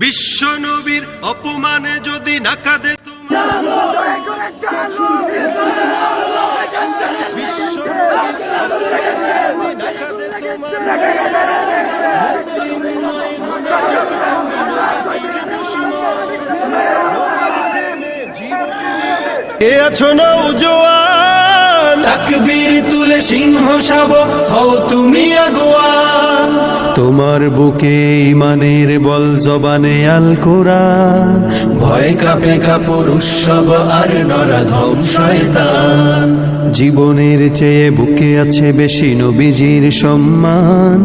বিশ্ব নবীর অপমানে যদি না কাঁদে কে আছো নওজোয়ান তাকবীর তুলে সিংহ শাব হও তুমি আগুয়ান। তোমার বুকে ইমানের বল জবানে আল কোরআন, ভয় কাঁপে কাপড় উৎসব আর নরাধম শয়তান। জীবনের চেয়ে বুকে আছে বেশি নবীজির সম্মান,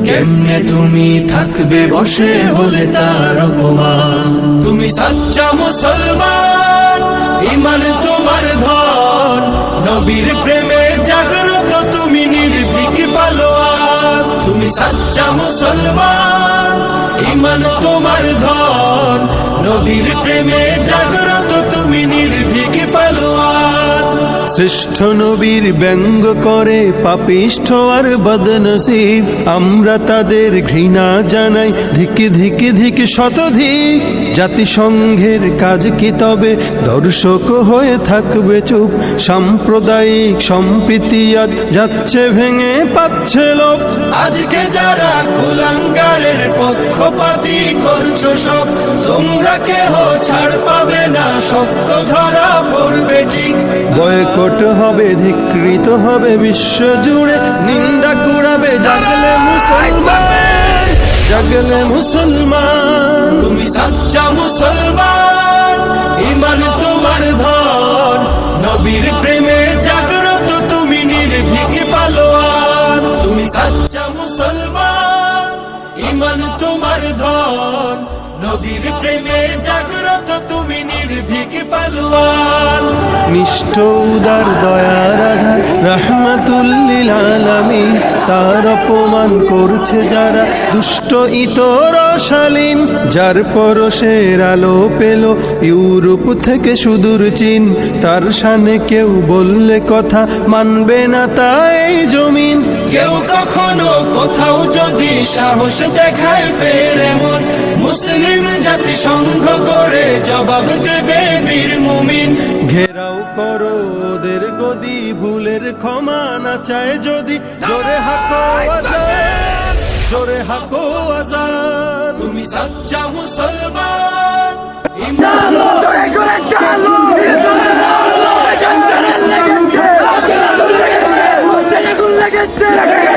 কেমনে তুমি থাকবে বসে হলে তার অপমান। তুমি সাচ্চা মুসলমান, ইমান তোমার ধন, নবীর প্রেমে জাগ্রত তুমি নির্ভীক পালোয়ান। তুমি সাচ্চা মুসলমান, ইমান তোমার ধন, নবীর প্রেমে জাগ্রত তুমি নির্ভীক পালোয়ান। শ্রেষ্ঠ নবীর ব্যঙ্গ করে পাপিষ্ঠ আর বদনসিব, আমরা তাদের ঘৃণা জানাই ধিকে ধিকে ধিকে শতধিক। জাতিসংঘের কাজ কি তবে দর্শক হয়ে থাকবে চুপ? সাম্প্রদায়িক সম্প্রীতি আজ যাচ্ছে ভেঙে পাচ্ছে লোক। আজকে যারা কুলাঙ্গারের পক্ষপাতী করছো সব, তোমরা কেহ ছাড় পাবে না, সত্য ধরা পড়বে ঠিক। বয়কট হবে, ধিকৃত হবে বিশ্ব জুড়ে, নিন্দা কুড়াবে জাগলে মুসলমান, জাগলে মুসলমান। তুমি সাচ্চা মুসলমান, ইমান তোমার ধন, নবীর প্রেমে জাগ্রত তুমি নির্ভীক পালোয়ান। তুমি সাচ্চা মুসলমান, ইমান তোমার ধন, নবীর প্রেমে জাগ্রত তুমি নির্ভীক পালোয়ান। নিষ্ঠ উদার দয়ার আধার রাহমাতুল লিল আলামিন, তার অপমান করছে যারা দুষ্ট ইতর শালীন। যার পরশের আলো পেল ইউরোপ থেকে সুদূর চীন, তার শানে কেউ বললে কথা মানবে না তাই জমিন। কেউ কখনো কোথাও যদি সাহস দেখায় ফের এমন, মুসলিম জাতি সংঘ করে জবাব দেবে বীর মুমিন। ঘেরাও করো ওদের গদি, ভুলের ক্ষমা না চায় যদি, জোরে হাকো আজান, জোরে হাকো আজান। তুমি সাচ্চা মুসলমান, ইমান লেগেছে